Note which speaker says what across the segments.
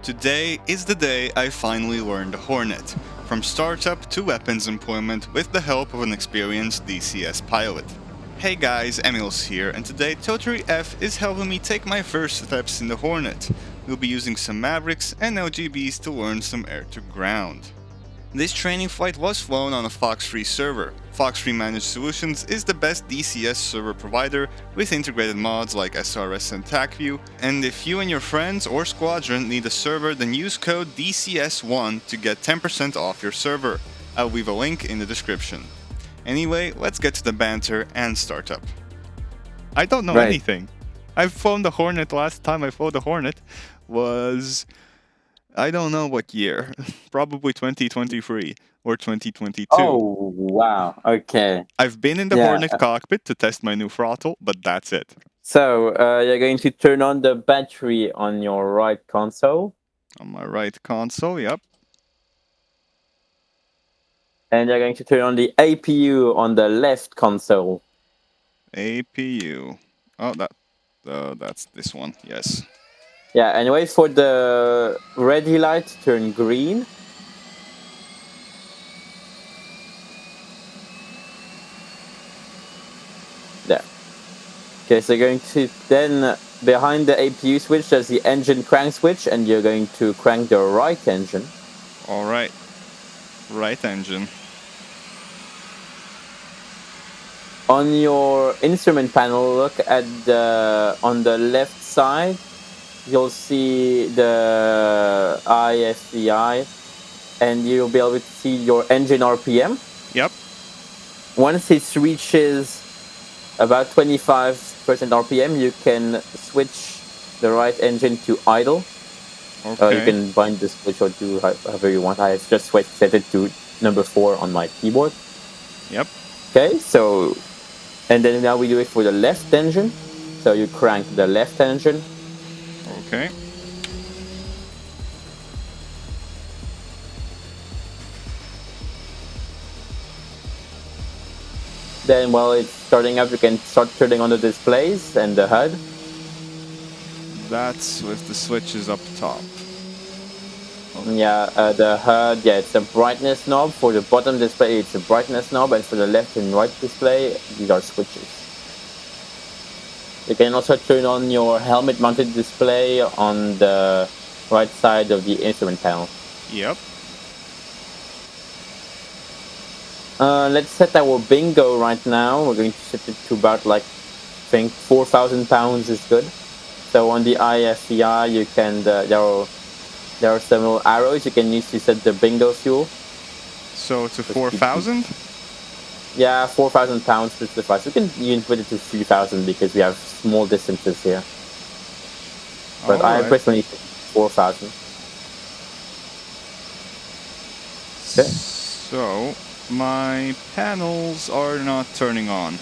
Speaker 1: Today is the day I finally learned the Hornet, from startup to weapons employment with the help of an experienced DCS pilot. Hey guys, Emils here, and today Totary F is helping me take my first steps in the Hornet. We'll be using some Mavericks and LGBs to learn some air-to-ground. This training flight was flown on a Fox-free server. Fox-free Managed Solutions is the best DCS server provider with integrated mods like SRS and TACView, and if you and your friends or squadron need a server, then use code DCS1 to get 10% off your server. I'll leave a link in the description. Anyway, let's get to the banter and startup. I don't know anything. I've flown the Hornet. Last time I flew the Hornet was... I don't know what year. Probably 2023 or 2022.
Speaker 2: Oh, wow. Okay.
Speaker 1: I've been in the Hornet cockpit to test my new throttle, but that's it.
Speaker 2: So, you're going to turn on the battery on your right console.
Speaker 1: On my right console, yep.
Speaker 2: And you're going to turn on the APU on the left console.
Speaker 1: APU. Oh, that's this one, yes.
Speaker 2: Yeah, and wait for the ready light to turn green. There. Okay, so you're going to then, behind the APU switch, there's the engine crank switch, and you're going to crank the right engine.
Speaker 1: Alright. Right engine.
Speaker 2: On your instrument panel, look at on the left side. You'll see the ISCI, and you'll be able to see your engine RPM.
Speaker 1: Yep.
Speaker 2: Once it reaches about 25% RPM, you can switch the right engine to idle.
Speaker 1: Okay.
Speaker 2: You can bind the switch or do however you want. I just set it to number 4 on my keyboard.
Speaker 1: Yep.
Speaker 2: Okay, so, and then now we do it for the left engine. So you crank the left engine.
Speaker 1: Okay.
Speaker 2: Then while it's starting up, you can start turning on the displays and the HUD.
Speaker 1: That's with the switches up top.
Speaker 2: Okay. Yeah, the HUD, it's a brightness knob. For the bottom display, it's a brightness knob, and for the left and right display, these are switches. You can also turn on your helmet-mounted display on the right side of the instrument panel.
Speaker 1: Yep.
Speaker 2: Let's set our bingo right now. We're going to set it to about, I think 4,000 pounds is good. So on the ISCI, you can, there are several arrows you can use to set the bingo fuel.
Speaker 1: So to 4,000?
Speaker 2: Yeah, 4,000 pounds to suffice. We can even put it to 3,000 because we have small distances here. But I personally think 4,000.
Speaker 1: Okay. So my panels are not turning on.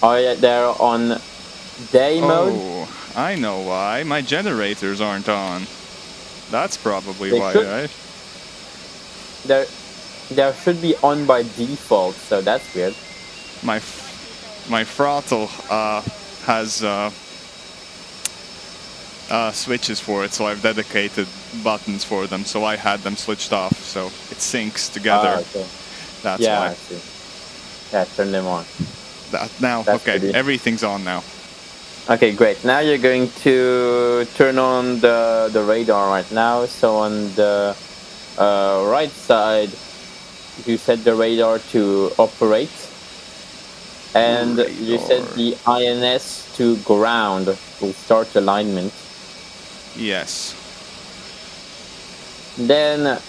Speaker 2: Oh yeah, they're on day mode.
Speaker 1: Oh, I know why. My generators aren't on. That's probably why, right?
Speaker 2: They should be on by default, so that's weird.
Speaker 1: My throttle has switches for it, so I've dedicated buttons for them, so I had them switched off, so it syncs together.
Speaker 2: Okay.
Speaker 1: That's why.
Speaker 2: I see. Yeah, turn them on.
Speaker 1: Okay, everything's on now.
Speaker 2: Okay, great. Now you're going to turn on the radar right now. So on the right side, you set the radar to operate, and you set the INS to ground to start alignment.
Speaker 1: Yes.
Speaker 2: Then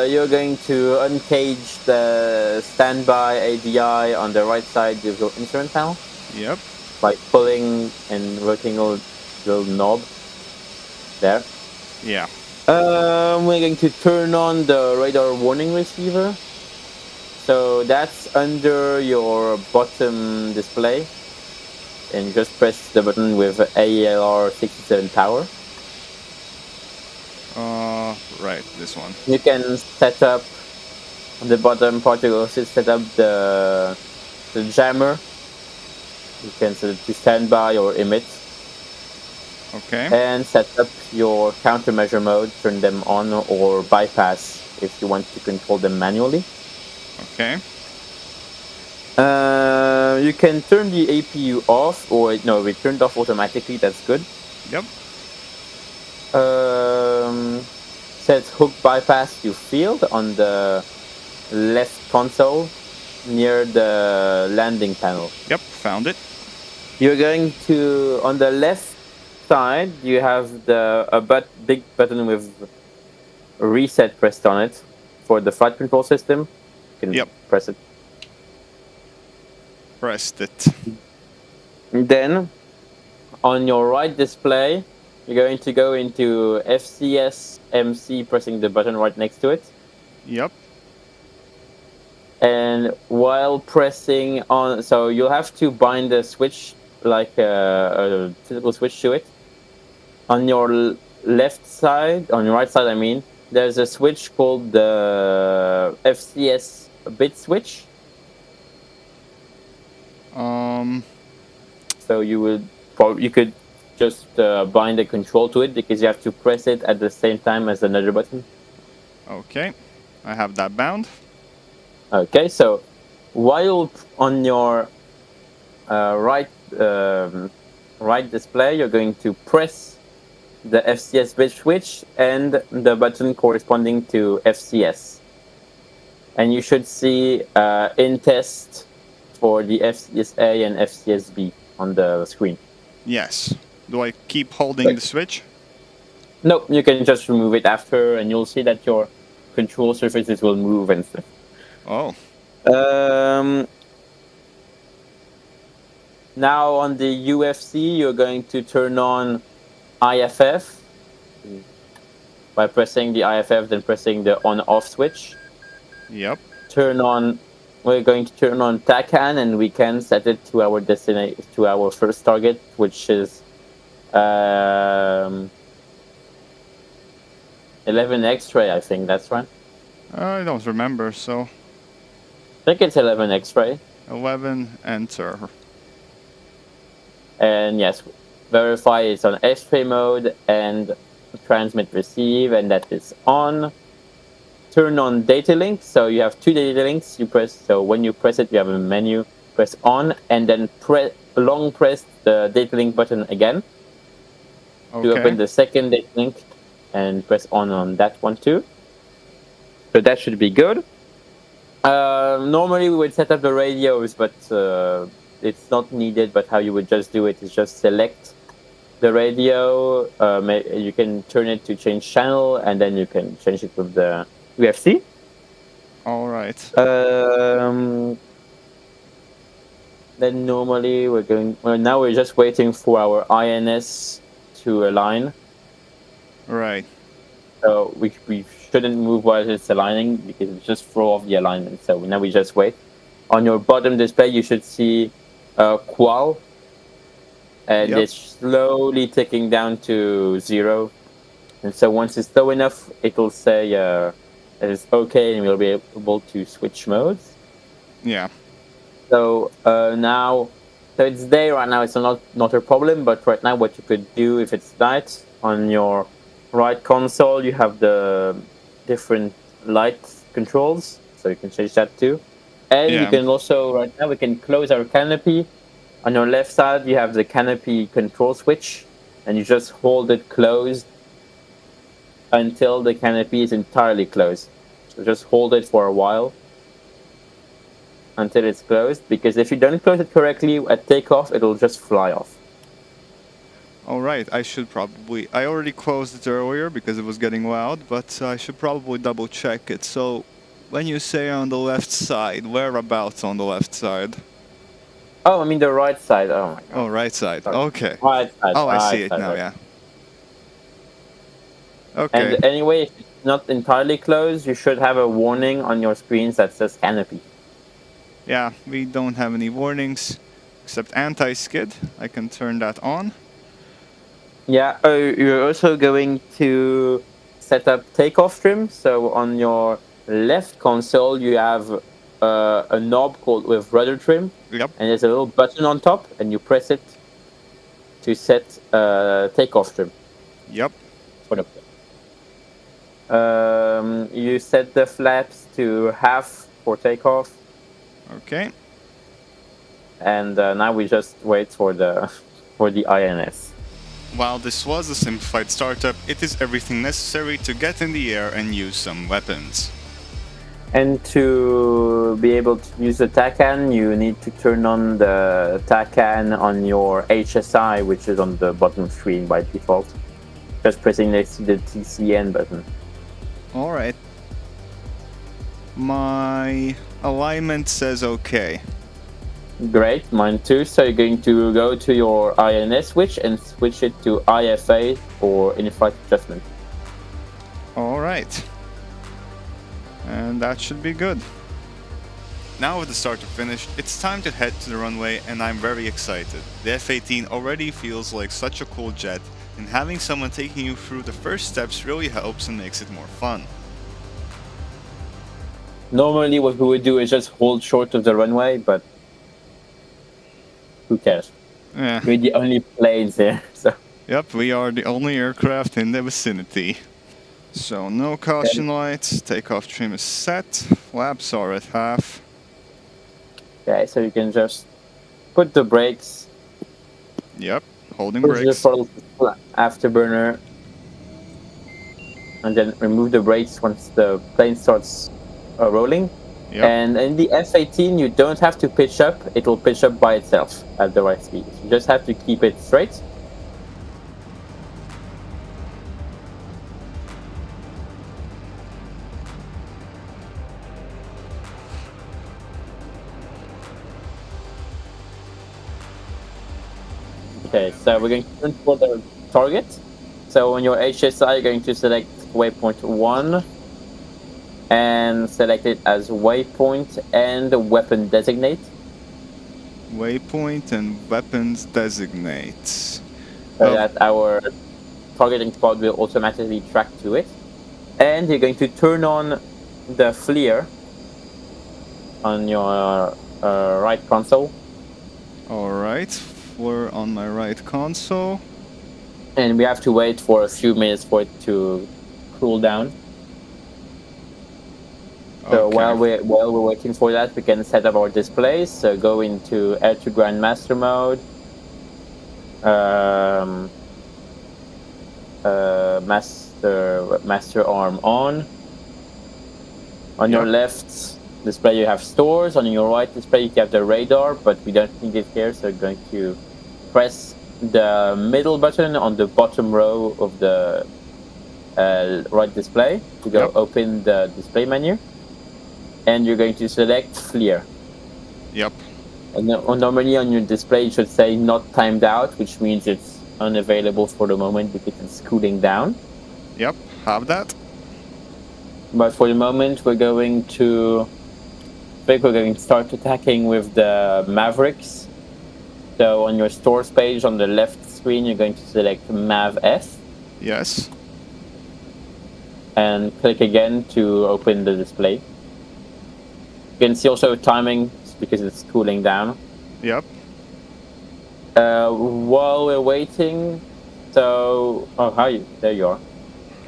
Speaker 2: you're going to uncage the standby ADI on the right side of your instrument panel.
Speaker 1: Yep.
Speaker 2: By pulling and rotating a little knob there.
Speaker 1: Yeah.
Speaker 2: We're going to turn on the radar warning receiver. So that's under your bottom display. And just press the button with ALR 67 power.
Speaker 1: Right, this one.
Speaker 2: You can set up on the bottom part, you also set up the jammer. You can set it to standby or emit.
Speaker 1: Okay.
Speaker 2: and set up your countermeasure mode, turn them on or bypass if you want to control them manually.
Speaker 1: Okay.
Speaker 2: You can turn the APU off, or no, it turned off automatically. That's good.
Speaker 1: Yep.
Speaker 2: Says hook bypass to field on the left console near the landing panel.
Speaker 1: Yep. Found it.
Speaker 2: You're going to on the left side. You have big button with reset pressed on it for the flight control system. You can
Speaker 1: Yep.
Speaker 2: press it.
Speaker 1: Pressed it.
Speaker 2: Then on your right display, you're going to go into FCS MC, pressing the button right next to it.
Speaker 1: Yep.
Speaker 2: And while pressing on, so you'll have to bind the switch, like a physical switch to it. On your left side, on your right side, I mean, there's a switch called the FCS bit switch. So you could just bind the control to it because you have to press it at the same time as another button.
Speaker 1: Okay. I have that bound.
Speaker 2: Okay, so while on your right display, you're going to press the FCS bit switch and the button corresponding to FCS, and you should see in test for the FCSA and FCSB on the screen.
Speaker 1: Yes. Do I keep holding the switch?
Speaker 2: Nope, you can just remove it after, and you'll see that your control surfaces will move and stuff.
Speaker 1: Oh.
Speaker 2: Now on the UFC, you're going to turn on IFF by pressing the IFF, then pressing the on-off switch.
Speaker 1: Yep.
Speaker 2: We're going to turn on TACAN, and we can set it to our destination, to our first target, which is 11 X-ray, I think that's right.
Speaker 1: I don't remember, so
Speaker 2: I think it's 11 X-ray.
Speaker 1: 11, enter.
Speaker 2: And yes, verify it's on X-ray mode and transmit receive, and that is on. Turn on data link. So you have two data links. So when you press it, you have a menu. Press on, and then long press the data link button again to open the second data link, and press on that one too. So that should be good. Normally we would set up the radios, but it's not needed. But how you would just do it is just select the radio. You can turn it to change channel, and then you can change it with the UFC.
Speaker 1: All right.
Speaker 2: Then normally now we're just waiting for our INS to align.
Speaker 1: Right.
Speaker 2: So we shouldn't move while it's aligning because it just throw off the alignment. So now we just wait. On your bottom display, you should see qual, and it's slowly ticking down to 0. And so once it's low enough, it'll say it's okay, and we'll be able to switch modes.
Speaker 1: Yeah.
Speaker 2: So so it's day right now. It's not a problem. But right now, what you could do if it's night, on your right console, you have the different light controls, so you can change that too. And you can also, right now, we can close our canopy. On your left side, you have the canopy control switch, and you just hold it closed until the canopy is entirely closed. So just hold it for a while until it's closed, because if you don't close it correctly at takeoff, it'll just fly off.
Speaker 1: All right, I already closed it earlier because it was getting loud, but I should probably double check it. So when you say on the left side, whereabouts on the left side?
Speaker 2: Oh, I mean the right side. Oh my god.
Speaker 1: Oh, right side.
Speaker 2: Sorry.
Speaker 1: Okay.
Speaker 2: Right side.
Speaker 1: Oh, I see
Speaker 2: right
Speaker 1: it
Speaker 2: side,
Speaker 1: now,
Speaker 2: right.
Speaker 1: yeah. Okay.
Speaker 2: And anyway, if it's not entirely closed, you should have a warning on your screens that says canopy.
Speaker 1: Yeah, we don't have any warnings except anti-skid. I can turn that on.
Speaker 2: Yeah, you're also going to set up takeoff trim. So on your left console, you have a knob called with rudder trim.
Speaker 1: Yep.
Speaker 2: And there's a little button on top, and you press it to set takeoff trim
Speaker 1: Yep.
Speaker 2: for the plane. You set the flaps to half for takeoff,
Speaker 1: Okay.
Speaker 2: and now we just wait for the for the INS.
Speaker 1: While this was a simplified startup, it is everything necessary to get in the air and use some weapons.
Speaker 2: And to be able to use the TACAN, you need to turn on the TACAN on your HSI, which is on the bottom screen by default. Just pressing next to the TCN button.
Speaker 1: Alright. My alignment says okay.
Speaker 2: Great, mine too. So you're going to go to your INS switch and switch it to IFA for in-flight adjustment.
Speaker 1: Alright. And that should be good. Now with the startup finished, it's time to head to the runway, and I'm very excited. The F-18 already feels like such a cool jet, and having someone taking you through the first steps really helps and makes it more fun.
Speaker 2: Normally what we would do is just hold short of the runway, but who cares?
Speaker 1: Yeah.
Speaker 2: We're the only planes here, so...
Speaker 1: Yep, we are the only aircraft in the vicinity. So no caution lights, takeoff trim is set, flaps are at half.
Speaker 2: Okay, so you can just put the brakes.
Speaker 1: Yep, holding
Speaker 2: Push the
Speaker 1: brakes.
Speaker 2: throttle afterburner, and then remove the brakes once the plane starts rolling.
Speaker 1: Yep.
Speaker 2: And in the F-18, you don't have to pitch up; it will pitch up by itself at the right speed. You just have to keep it straight. Okay, so we're going to turn for the target. So on your HSI, you're going to select waypoint 1 and select it as waypoint and weapon designate.
Speaker 1: Waypoint and weapons designate.
Speaker 2: So that our targeting pod will automatically track to it. And you're going to turn on the FLIR on your right console.
Speaker 1: Alright, we're on my right console.
Speaker 2: And we have to wait for a few minutes for it to cool down. So
Speaker 1: Okay.
Speaker 2: while we're waiting for that, we can set up our displays. So go into Air to Ground Master mode. Master arm on. On your left display you have stores. On your right display you have the radar, but we don't need it here, so we're going to press the middle button on the bottom row of the right display to go open the display menu. And you're going to select FLIR.
Speaker 1: Yep.
Speaker 2: And normally on your display it should say not timed out, which means it's unavailable for the moment because it's cooling down.
Speaker 1: Yep, have that.
Speaker 2: But for the moment we're going to start attacking with the Mavericks. So on your stores page on the left screen you're going to select MAV-F.
Speaker 1: Yes.
Speaker 2: And click again to open the display. You can see also timing because it's cooling down.
Speaker 1: Yep.
Speaker 2: While we're waiting, so there you are.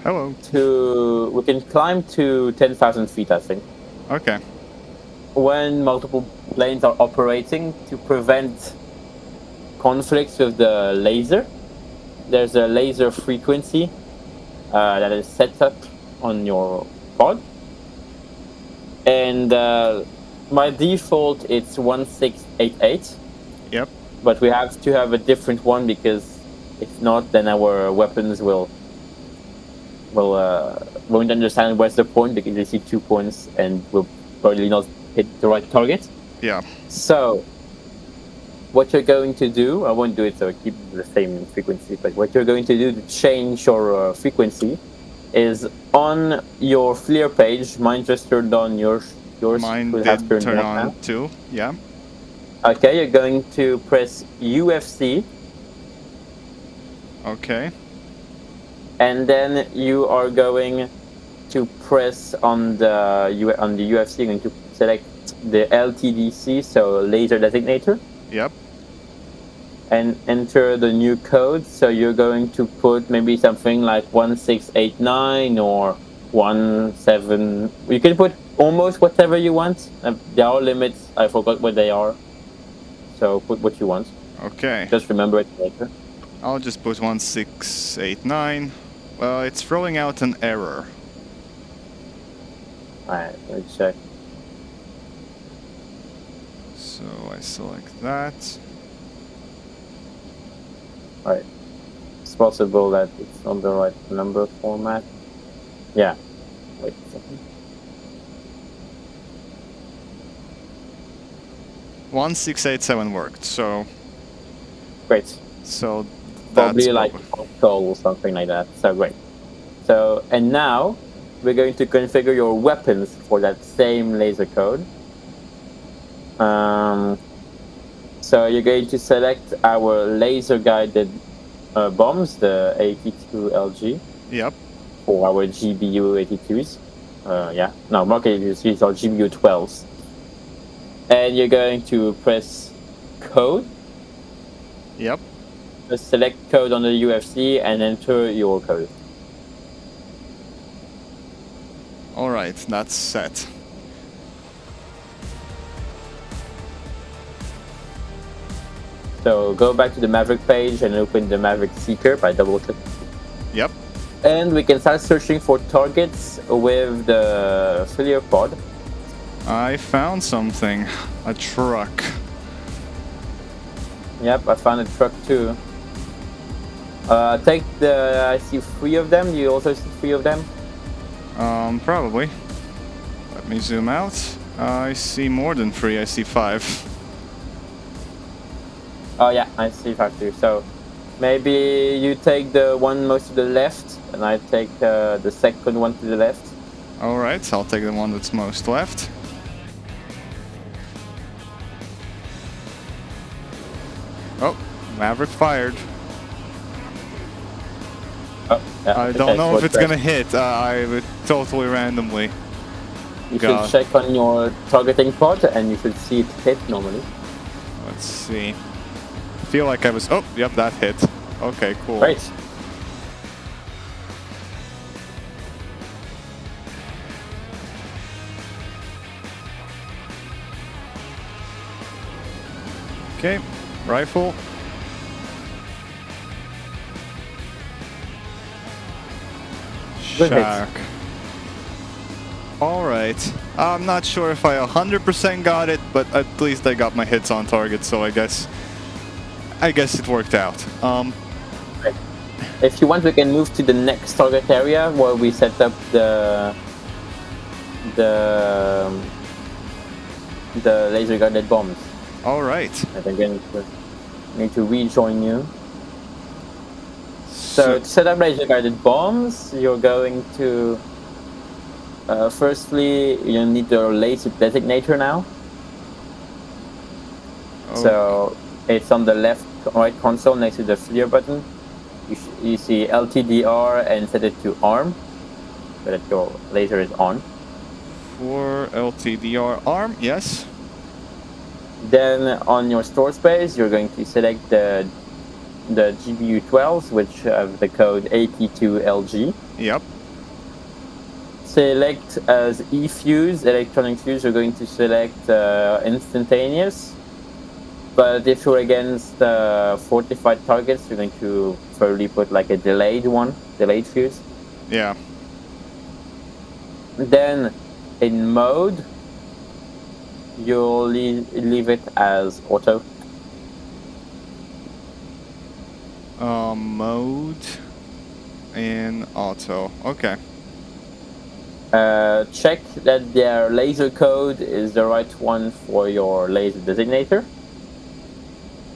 Speaker 1: Hello.
Speaker 2: We can climb to 10,000 feet, I think.
Speaker 1: Okay.
Speaker 2: When multiple planes are operating, to prevent conflicts with the laser, there's a laser frequency that is set up on your pod. And by default, it's 1688.
Speaker 1: Yep.
Speaker 2: But we have to have a different one because if not, then our weapons won't understand where's the point because they see 2 points and will probably not hit the right target.
Speaker 1: Yeah.
Speaker 2: So what you're going to do, I won't do it so I keep the same frequency, but what you're going to do to change your frequency is on your FLIR page. Mine just turned on, yours
Speaker 1: Mine
Speaker 2: will have
Speaker 1: did
Speaker 2: turned
Speaker 1: turn
Speaker 2: on
Speaker 1: on
Speaker 2: now.
Speaker 1: too, yeah.
Speaker 2: Okay, you're going to press UFC.
Speaker 1: Okay.
Speaker 2: And then you are going to press on the UFC, you're going to select the LTDC, so laser designator.
Speaker 1: Yep.
Speaker 2: and enter the new code. So you're going to put maybe something like 1689 or 17. You can put almost whatever you want. There are limits. I forgot what they are. So put what you want.
Speaker 1: Okay.
Speaker 2: Just remember it later.
Speaker 1: I'll just put 1689. Well, it's throwing out an error.
Speaker 2: Alright, let's check.
Speaker 1: So I select that.
Speaker 2: Alright. It's possible that it's not the right number format. Yeah. Wait a second.
Speaker 1: 1687 worked, so
Speaker 2: Great.
Speaker 1: that's
Speaker 2: Probably like console or something like that. So great. So, and now we're going to configure your weapons for that same laser code. So you're going to select our laser guided bombs, the 82LG.
Speaker 1: Yep.
Speaker 2: For our GBU 82s. Yeah, no, not 82s, these are GBU 12s. And you're going to press code.
Speaker 1: Yep.
Speaker 2: Just select code on the UFC and enter your code.
Speaker 1: Alright, that's set.
Speaker 2: So go back to the Maverick page and open the Maverick Seeker by double click.
Speaker 1: Yep.
Speaker 2: And we can start searching for targets with the failure pod.
Speaker 1: I found something. A truck.
Speaker 2: Yep, I found a truck too. Take the... I see 3 of them. You also see 3 of them?
Speaker 1: Probably. Let me zoom out. I see more than 3. I see 5.
Speaker 2: Oh yeah, I see 5 too. So maybe you take the one most to the left, and I take the second one to the left.
Speaker 1: Alright, I'll take the one that's most left. Oh, Maverick fired.
Speaker 2: Oh, yeah,
Speaker 1: I don't know if it's gonna hit. I would totally randomly.
Speaker 2: You should check on your targeting pod, and you should see it hit normally.
Speaker 1: Let's see. I feel like I was... Oh, yep, that hit. Okay, cool.
Speaker 2: Great.
Speaker 1: Okay, rifle.
Speaker 2: Good hit.
Speaker 1: Shark. Alright. I'm not sure if I 100% got it, but at least I got my hits on target, so I guess it worked out.
Speaker 2: Right. If you want, we can move to the next target area where we set up the laser guided bombs.
Speaker 1: Alright.
Speaker 2: And again, we need to rejoin you. So to set up laser guided bombs, you're going to firstly you need the laser designator now.
Speaker 1: Oh.
Speaker 2: So it's on the right console next to the FLIR button. You see LTDR and set it to arm, so that your laser is on.
Speaker 1: For LTDR arm, yes.
Speaker 2: Then on your store space, you're going to select the GBU 12s, which have the code A-18C.
Speaker 1: Yep.
Speaker 2: Select as E-fuse, electronic fuse, you're going to select instantaneous. But if you're against fortified targets, you're going to probably put like a delayed fuse.
Speaker 1: Yeah.
Speaker 2: Then in mode, you'll leave it as auto.
Speaker 1: Mode in auto. Okay.
Speaker 2: Check that their laser code is the right one for your laser designator.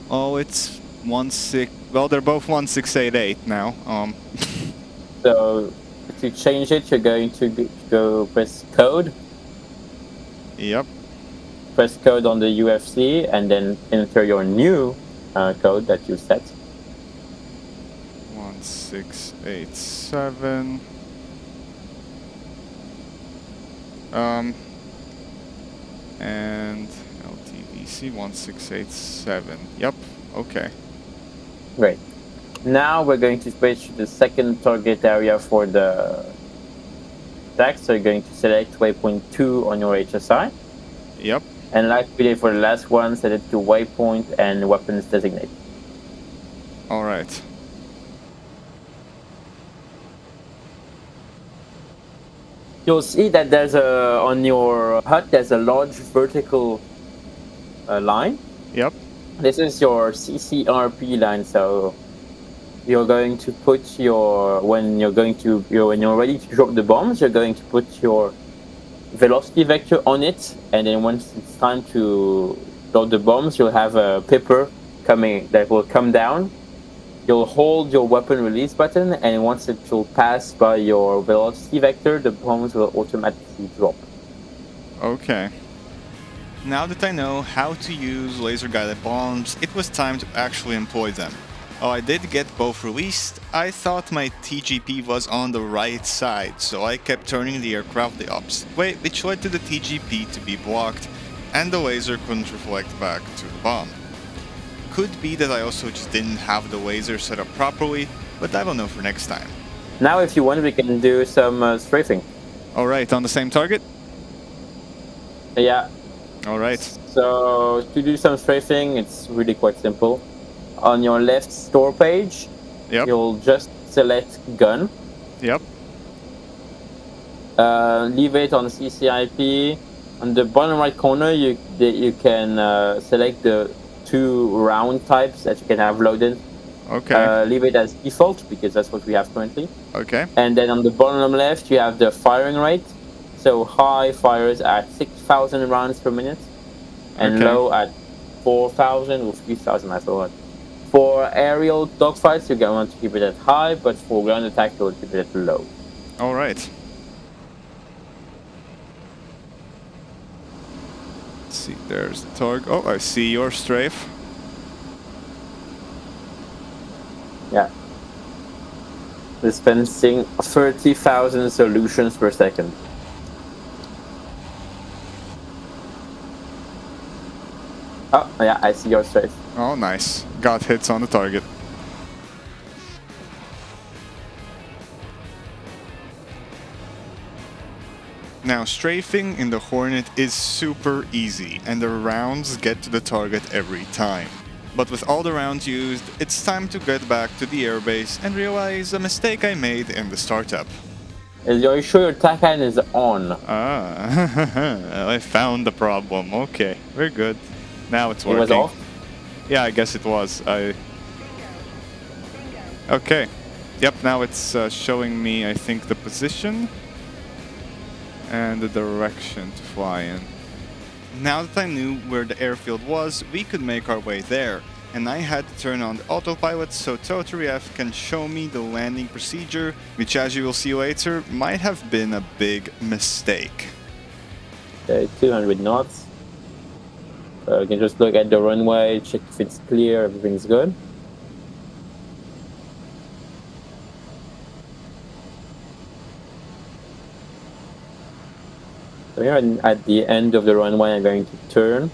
Speaker 1: Oh, it's 16. Well, they're both 1688 now.
Speaker 2: So to change it, you're going to go press code.
Speaker 1: Yep.
Speaker 2: Press code on the UFC and then enter your new code that you set.
Speaker 1: 1687. And LTVC 1687. Yep. Okay.
Speaker 2: Great. Now we're going to switch to the second target area for the attack. So you're going to select waypoint 2 on your HSI.
Speaker 1: Yep.
Speaker 2: And like we did for the last one, set it to waypoint and weapons designate.
Speaker 1: All right.
Speaker 2: You'll see that there's on your HUD, there's a large vertical line.
Speaker 1: Yep.
Speaker 2: This is your CCRP line. So you're going to put when you're ready to drop the bombs, you're going to put your velocity vector on it, and then once it's time to drop the bombs, you'll have a pipper that will come down. You'll hold your weapon release button, and once it will pass by your velocity vector, the bombs will automatically drop.
Speaker 1: Okay. Now that I know how to use laser-guided bombs, it was time to actually employ them. Oh, I did get both released. I thought my TGP was on the right side, so I kept turning the aircraft the opposite way, which led to the TGP to be blocked, and the laser couldn't reflect back to the bomb. Could be that I also just didn't have the laser set up properly, but I will know for next time.
Speaker 2: Now, if you want, we can do some strafing.
Speaker 1: Alright, on the same target?
Speaker 2: Yeah.
Speaker 1: Alright.
Speaker 2: So, to do some strafing, it's really quite simple. On your left store page,
Speaker 1: Yep.
Speaker 2: you'll just select gun.
Speaker 1: Yep.
Speaker 2: Leave it on CCIP. On the bottom right corner, you can select the 2 round types that you can have loaded.
Speaker 1: Okay.
Speaker 2: Leave it as default because that's what we have currently.
Speaker 1: Okay.
Speaker 2: And then on the bottom left, you have the firing rate. So high fires at 6,000 rounds per minute, and
Speaker 1: Okay.
Speaker 2: low at 4,000 or 3,000, I forgot. For aerial dogfights, you're going to want to keep it at high, but for ground attack, you'll keep it at low.
Speaker 1: Alright. Let's see, there's the target. Oh, I see your strafe.
Speaker 2: Yeah. Dispensing 30,000 solutions per second. Oh, yeah, I see your strafe.
Speaker 1: Oh, nice. Got hits on the target. Now, strafing in the Hornet is super easy, and the rounds get to the target every time. But with all the rounds used, it's time to get back to the airbase and realize a mistake I made in the startup.
Speaker 2: Are you sure your TACAN is on?
Speaker 1: Ah, I found the problem. Okay, we're good. Now it's working.
Speaker 2: It was off?
Speaker 1: Yeah, I guess it was. Okay. Yep, now it's showing me, I think, the position and the direction to fly in. Now that I knew where the airfield was, we could make our way there. And I had to turn on the autopilot so Totally F can show me the landing procedure, which, as you will see later, might have been a big mistake.
Speaker 2: Okay, 200 knots. You can just look at the runway, check if it's clear, everything's good. So here at the end of the runway, I'm going to turn.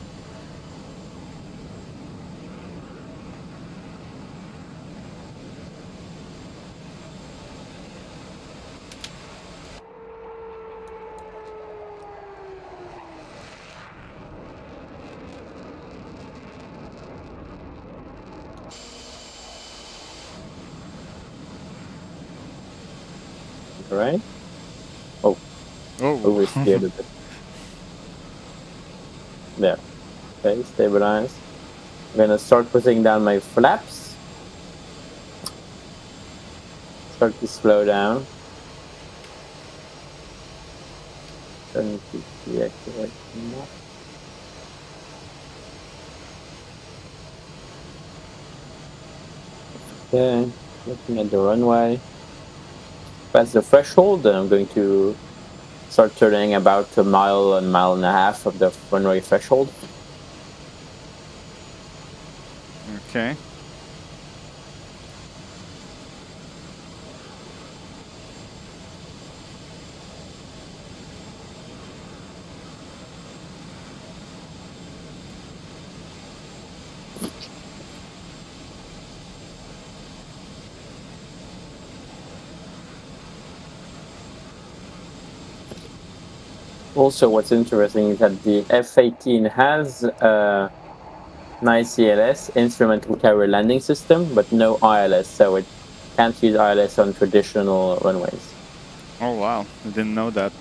Speaker 2: Alright. Oh.
Speaker 1: Oh.
Speaker 2: Oversteered a bit. There. Okay, stabilize. I'm gonna start putting down my flaps. Start to slow down. Turn to deactivate. Okay, looking at the runway. Past the threshold, then I'm going to start turning about a mile and a half of the runway threshold.
Speaker 1: Okay.
Speaker 2: Also, what's interesting is that the F-18 has an ICLS, Instrumental Carrier Landing System, but no ILS, so it can't use ILS on traditional runways.
Speaker 1: Oh wow, I didn't know that.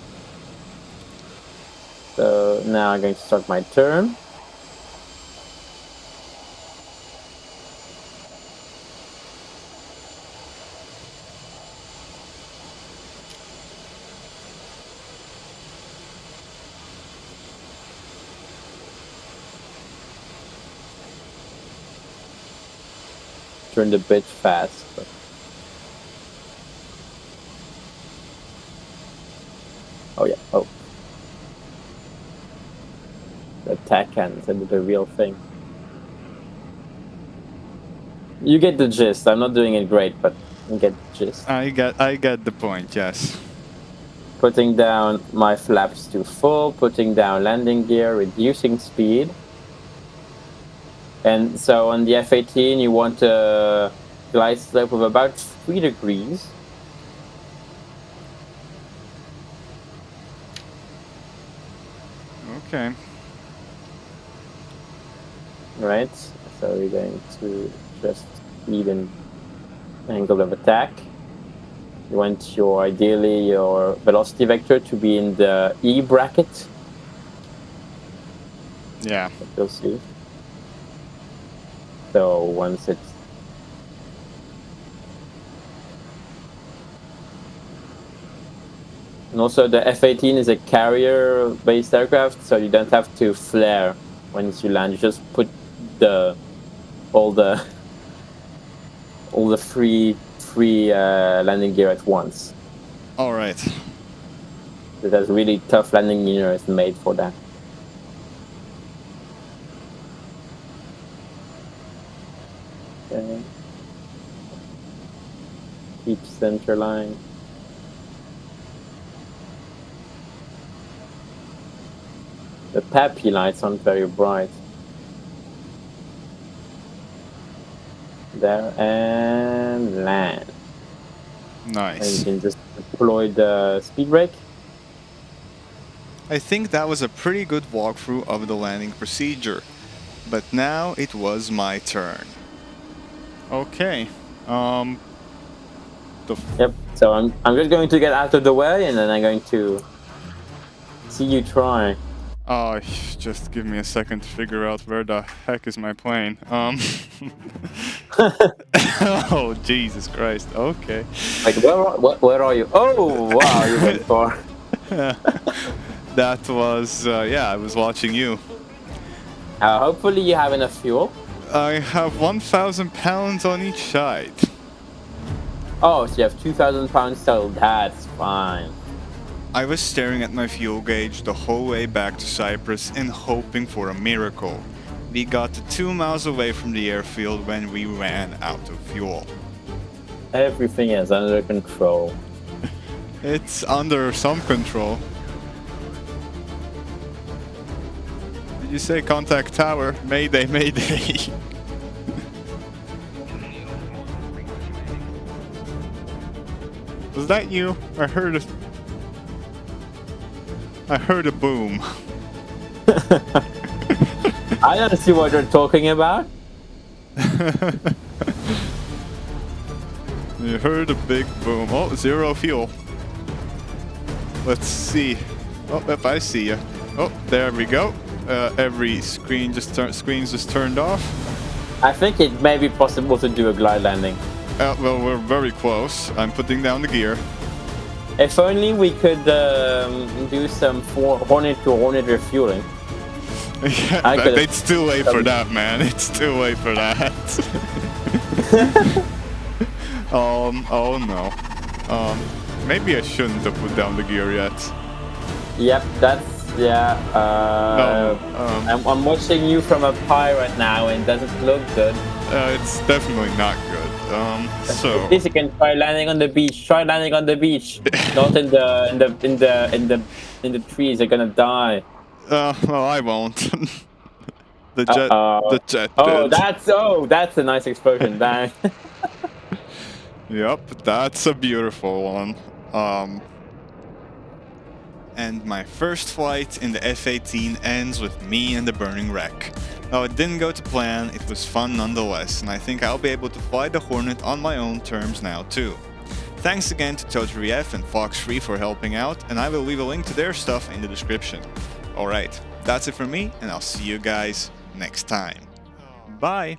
Speaker 2: So now I'm going to start my turn. Turned a bit fast, but oh yeah, oh. The attack cannons and the real thing. You get the gist. I'm not doing it great, but you get the gist.
Speaker 1: I get the point, yes.
Speaker 2: Putting down my flaps to full, putting down landing gear, reducing speed. And so on the F-18, you want a glide slope of about 3 degrees.
Speaker 1: Okay.
Speaker 2: Right, so we're going to just speed and angle of attack. You want ideally your velocity vector to be in the E bracket.
Speaker 1: Yeah.
Speaker 2: You'll see. So once it's and also the F-18 is a carrier-based aircraft, so you don't have to flare once you land. You just put all the free landing gear at once.
Speaker 1: All right.
Speaker 2: There's really tough landing gear made for that. Okay. Keep center line. The PAPI lights aren't very bright. There and land.
Speaker 1: Nice.
Speaker 2: And you can just deploy the speed brake.
Speaker 1: I think that was a pretty good walkthrough of the landing procedure. But now it was my turn. Okay.
Speaker 2: Yep. So I'm just going to get out of the way, and then I'm going to see you try.
Speaker 1: Oh, just give me a second to figure out where the heck is my plane. Oh, Jesus Christ. Okay.
Speaker 2: Like, where are you? Oh, wow, you went far.
Speaker 1: That was, yeah, I was watching you.
Speaker 2: Hopefully you have enough fuel.
Speaker 1: I have 1,000 pounds on each side.
Speaker 2: Oh, so you have 2,000 pounds total. That's fine.
Speaker 1: I was staring at my fuel gauge the whole way back to Cyprus and hoping for a miracle. We got to 2 miles away from the airfield when we ran out of fuel.
Speaker 2: Everything is under control.
Speaker 1: It's under some control. Did you say contact tower? Mayday, mayday. Was that you? I heard a boom.
Speaker 2: I don't see what you're talking about.
Speaker 1: You heard a big boom. Oh, 0 fuel. Let's see. Oh, yep, I see you. Oh, there we go. Every screen screen's just turned off.
Speaker 2: I think it may be possible to do a glide landing.
Speaker 1: Well, we're very close. I'm putting down the gear.
Speaker 2: If only we could do some Hornet to Hornet refueling.
Speaker 1: Yeah, it's too late for that, man. It's too late for that. Oh no. Maybe I shouldn't have put down the gear yet.
Speaker 2: Yep, yeah.
Speaker 1: No,
Speaker 2: I'm watching you from up high right now, and it doesn't look good.
Speaker 1: It's definitely not good. So
Speaker 2: at least you can try landing on the beach. Try landing on the beach, not in the trees. You're gonna die.
Speaker 1: well, I won't. The jet did.
Speaker 2: That's a nice explosion. Bang.
Speaker 1: Yep, that's a beautiful one. and my first flight in the F-18 ends with me and the burning wreck. Though it didn't go to plan, it was fun nonetheless, and I think I'll be able to fly the Hornet on my own terms now too. Thanks again to Totally F and Fox3 for helping out, and I will leave a link to their stuff in the description. Alright, that's it for me, and I'll see you guys next time. Bye!